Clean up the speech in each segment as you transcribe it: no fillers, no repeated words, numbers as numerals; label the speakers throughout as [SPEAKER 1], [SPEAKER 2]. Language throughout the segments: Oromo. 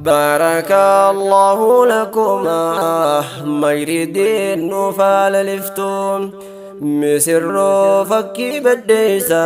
[SPEAKER 1] بارك الله لكما ما يريدين نفال لفتون مسر فكي بديسا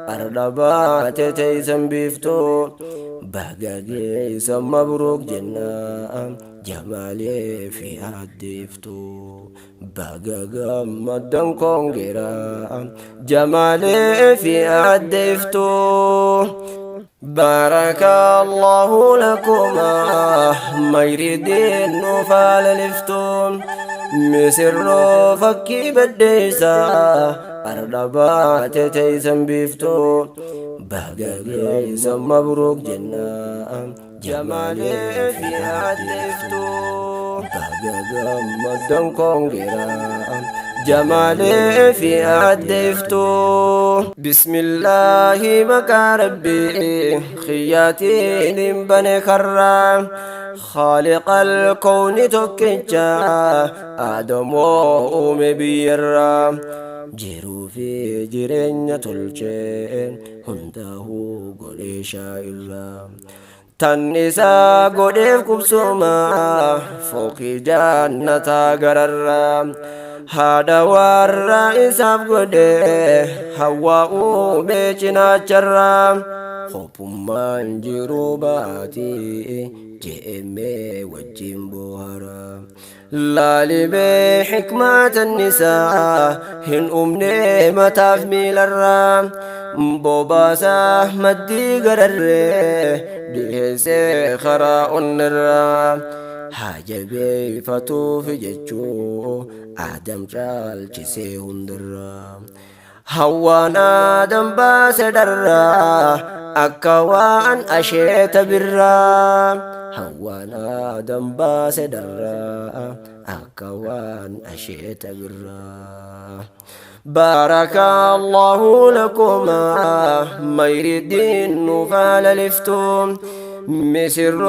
[SPEAKER 1] أردبات تيسن بيفتون بهجاجي مبروك جنة جمالي في عدفتو بهجاجا مدن كونجرا جمالي في عدفتو بارك الله لكما ما يريدين نفال لفتون مسر فكي بديسا أردبات تيسن بيفتون بهجاجي مبروك جنة جمالي في عدفتو بهجاجا مدن كونجرا جمالي في عدفتو بسم الله مكا ربي خياتي بني كرام خالق الكون تكجا آدم وأم بيرام جيرو في جيرين تلجين هنده قريشا إلا تنسى قديف كبسوما فوق جنة قرر هذا والرئيس قدي هوا بيجنا جرام خوب من جروباتي جئمي وجيم بوهرا لالي بحكمة النساء هن أمني متاف ميل الرام بوباسا مدي قرر ديسي خراء النرام حاجبي فتو في ججو آدم جال جسي هندرام هوانا آدم باس درا أكوان أشيت برام هوانا آدم باس درا أكوان أشيت برام بارك الله لكما ما يريدين نفال لفتون مسر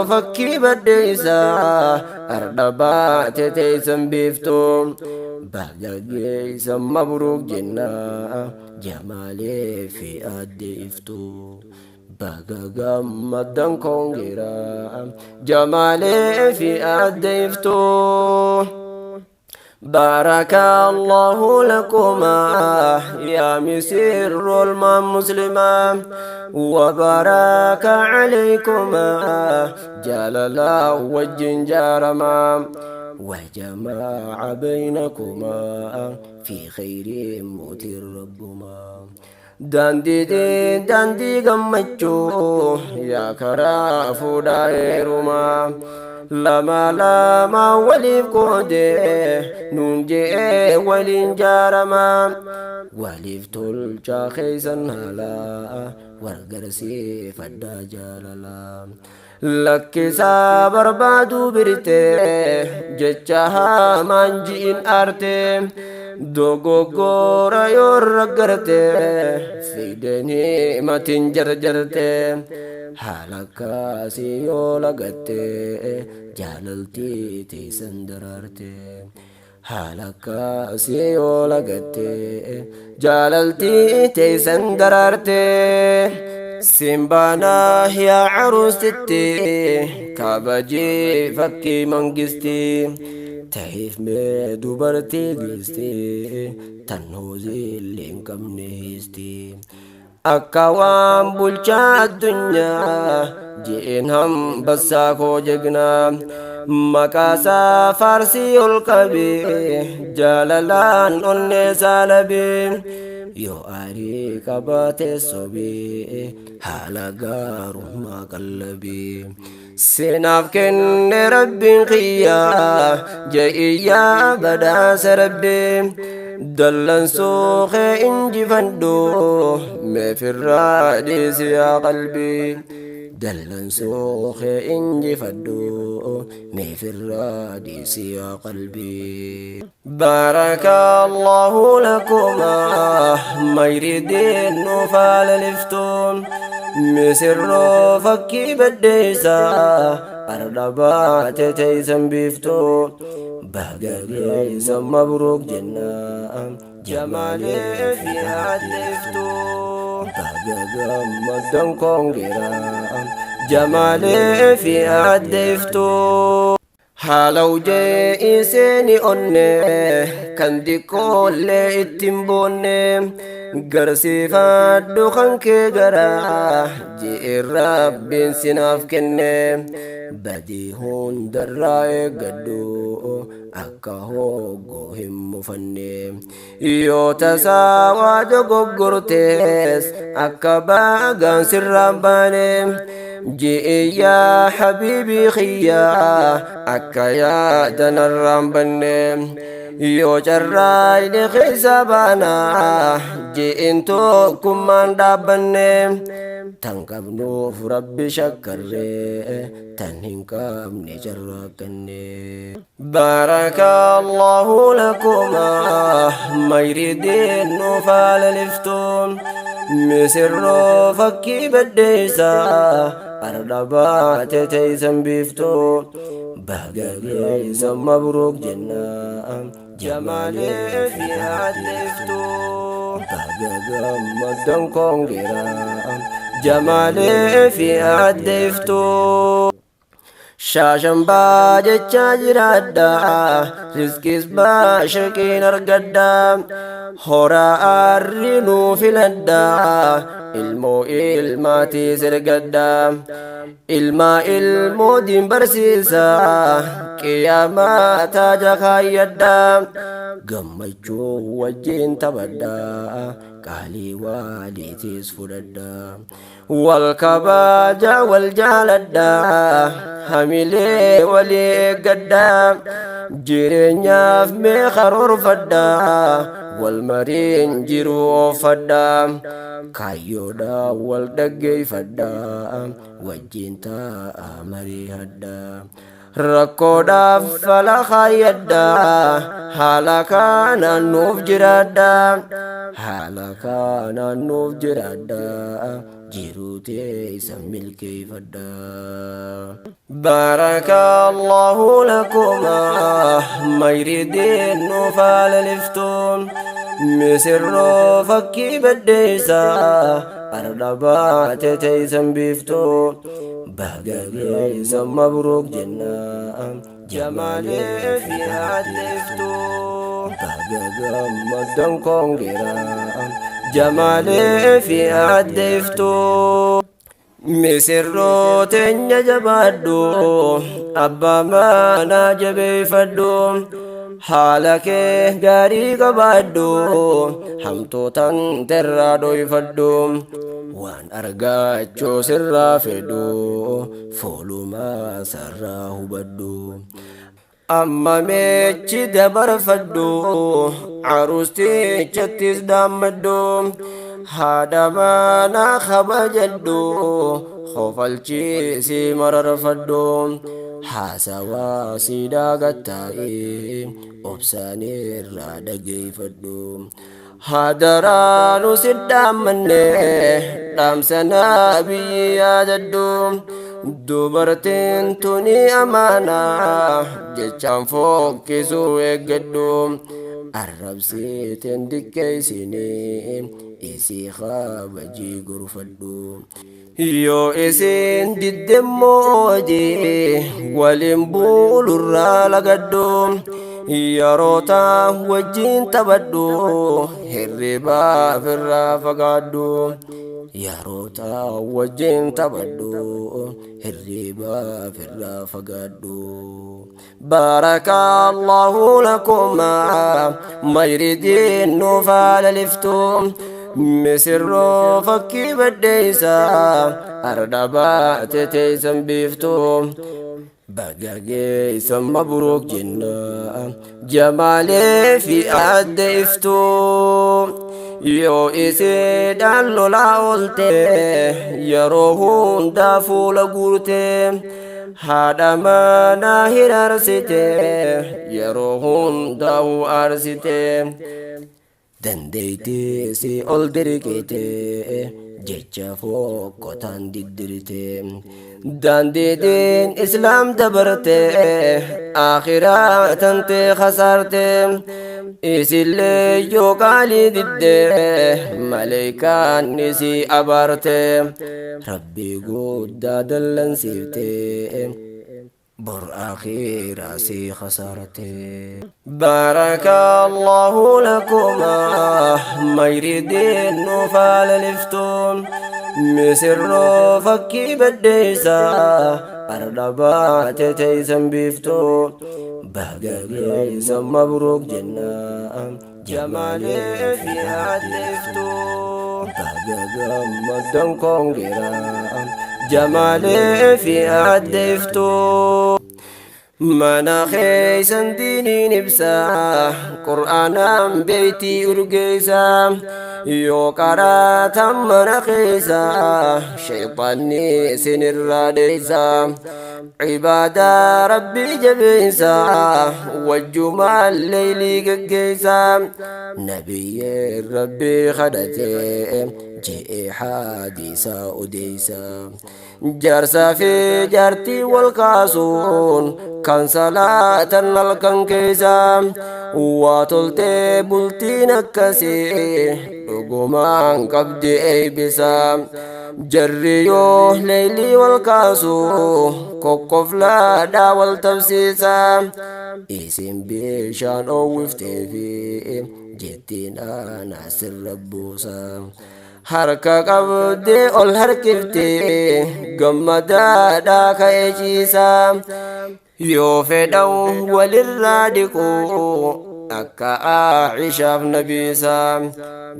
[SPEAKER 1] فكي بديسا أردبات تيسن بيفتون بهجاجي مبروك جنة جمالي في أدفتو بهجاجا مدن كونجرا جمالي في أدفتو بارك الله لكما يا مسر المام مسلما وبارك عليكما جللا والجنجارما وجمع بينكما في خير متر ربما داندي غمجو يا كرافو دايرما لما ولي كودي نونجي ولين جارما وليف تلجا خيسن هلا ورقرسي فدا جاللا لك سابر بادو برتي ججها منجين ارتي دوغو غورا يورقرتي في دني متن جرجرتي حالكا سيو لغتي جاللتي تيسن درارتي حالكا سيو لغتي جاللتي تيسن درارتي سيمبانا يا عروستي كابجي فكي منجستي تهيف ميدو برتي جلستي تنوزي لينكم نهيستي أكوام بلشا الدنيا جئنهم بساكو جقنا مكاسا فارسي القبي جاللان النساء لبي يو آري كبات الصبي حالا غارو ما قلبي سيناف كن ربي خيا جئيا بداس ربي دلن سوخ انجي فندو ما في الرادس يا قلبي دلن سوخ انجي فندو ما في الرادس يا قلبي بارك الله لكما ما يريدين نفال لفتون مسر فكي بديسا أردبات تيسن بيفتون بهجاجي مبروك جنة جمالي في عدفتو بهجاجا مدن كونجرا جمالي في أدفتو حالو جي سيني أني كان دي كل اتنبوني قرسي فادو خنكي قرا جي الرب سناف كني بدي هون دراي قدو أكا هوغو هم مفني يو تساوى دقو قرتيس أكا باقان سر رباني جئ يا حبيبي خيا أكا يا دنا الرمبني يو جراي لخيسابانا جئ انتو كمان دابني تنقبنو في ربي شكري تنهنكم نجركني بارك الله لكما ما يريدين نفال لفتون مسر فكي بديسا أردبات تيسن بيفتو بهجاجي سم مبروك جنة جمالي في عدفتو بهجاجي مدن كونجرا جمالي في عدفتو شاشن باجة جرادا رزقس باشكين ارقدا هورا أرنو في لدا ilmoo ilmaati sirgadda ilmoo diin barsiisa qiyaamaa taaja kaayyadda gammachuu wajjin taphadha qaalii waaliitiis fudhadha wal kabaja wal jaaladha hamilee walii eeggadha jireenyaaf mee karoorfadha wal mariin jiruu oofadha kaayyoodha wal dhaggeeffadha wajjin taa'a marii hadha rakkoodhaaf fala kaayyadha haala kanaan nuuf jiraadha haala kanaan nuuf jiraadha jiruu teessan milkeeffadha baarakallahu lakuma mayridiin nuuf haala liftuun misirroo fakkii baddeessa ardhabaate teessan biiftuu bagageessan mabruuk jenna jamaalee fi addeeftuu bagagammaddan koongera jamaalee fi addeeftuu misirroo teenya jabaadhu abbaa manaa jabeeffadhu haala kee gaarii qabaadhu hamtootan terraa dhoyfadhu waan argaachuu sirraa fedhu foolumaa sarraa hubadhu amma meechi dabarfadhu arustiichattis daammadhu haadha manaa kabajadhu kofalchiisii mararfadhu haasawaa siidaa gattaa'ee obsaanirraa dhageeffadhu hadaraanu sidhaammanne dhaamsanaa biyyi yaadadhu dubartiin tuni amaanaa jechaan fokkisuu eeggadhu arrabsiiteen diqqeessinii isii kabajii gorfadhu yoo isin diddemmoojii waliin buulurraa lagadhu yeroota wajjin taphadhu hirribaaf irraa fagaadhu yeroota wajjin taphadhu hirribaaf irraa fagaadhu baarakallahu lakuma mayridiin nuuf haala liftuu misirroo fakkii baddeessa ardhabaate teessan biiftuu bagageessan mabruuk jenna jamaalee fi addeeftuu yoo isiidhaan lolaa oolte yeroo hundaa fuula guurte haadha manaa hiraarsite yeroo hundaa'u aarsite dandeeytee si ol dirqite jecha fokkotaan diddirte daandiitiin islaam dabarte akhiraa tantee khasaarte isillee yoo qaalii diddee maleekaan isii abarte rabbii guddaa dallansiifte bor akhiraa si khasarate. Barakallahu lakuma mayridin nufaal liftuun misirroo fakkii baddeeysa ardabaate teeysan biiftu bagageeysa mabruuk jenna jamaalee fi addeeftu bagagammaddan koongera jamaalee fi addeeftu. Mana keeysan diiniin ibsa qur'aanaan beeytii urgeeysa yoo qaraatan mana keeysa shayxaanni isinirraa deeysa cibaadaa rabbii jabeeysa wajjumaan leeylii geggeeysa nabiyyeen rabbii kadhatee je'ee haadiisa odeeysa jaarsaa fi jaartii wal kaasuun kan salaatan halkan keeysa waa toltee bultiin akkasii dhugumaan qabdi eeybisa jarri yoo leeylii wal kaasu kokkoflaadhaa wal tabsiisa isin bishaan oowwifteefi jettiin aanaa sirra buusa harka qabdee ol harkiftee gammadaadhaa ka'ee ciisa yoo fedhaw walirraa dhiqu akka Aishaaf nabiisa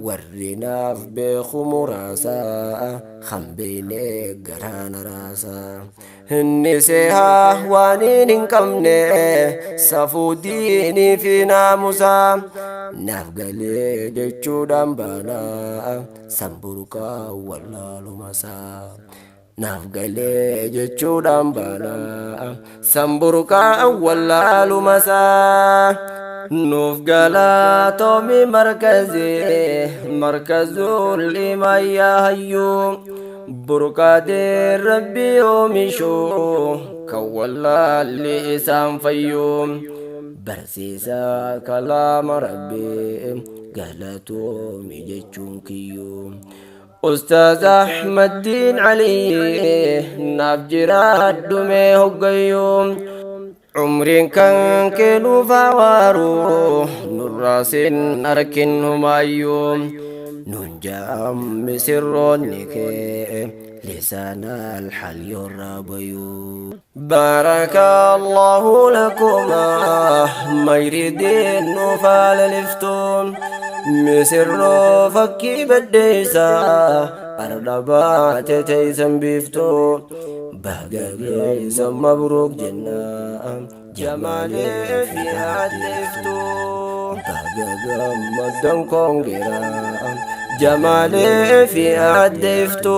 [SPEAKER 1] warri naaf beeku muraasa kan beeyne garaana raasa inni seehaa waaniin hin qabne safuu diinii fi naamusa naaf galee jechuudhaan baana samburqaa wallaalumasaa naaf galee jechuudhaan baana samburqaa wallaalumasaa nuuf galatoomi markazul imaan yaa hayyuu burqaadee rabbii oomishuu kan wallaalli isaan fayyuu barsiisaa kalaama rabbii galatoomi jechuun kiyyuu Ustaaz Ahmad Diin Alii naaf jiraadhumee hoggayyuu umriin kan kennuuf awaaru nurraasin arkin humaayyuu nun jaam misirroonni kee lisana alhal yorrabayuu barakallahu lakuma mayridin nufaal liftuun misirroo fakkii baddeeysa ardabaate teeysan biiftu bagageeysa mabruuk jenna jamaalee fi addeeftu bagagammaddan koongera jamaalee fi addeeftu.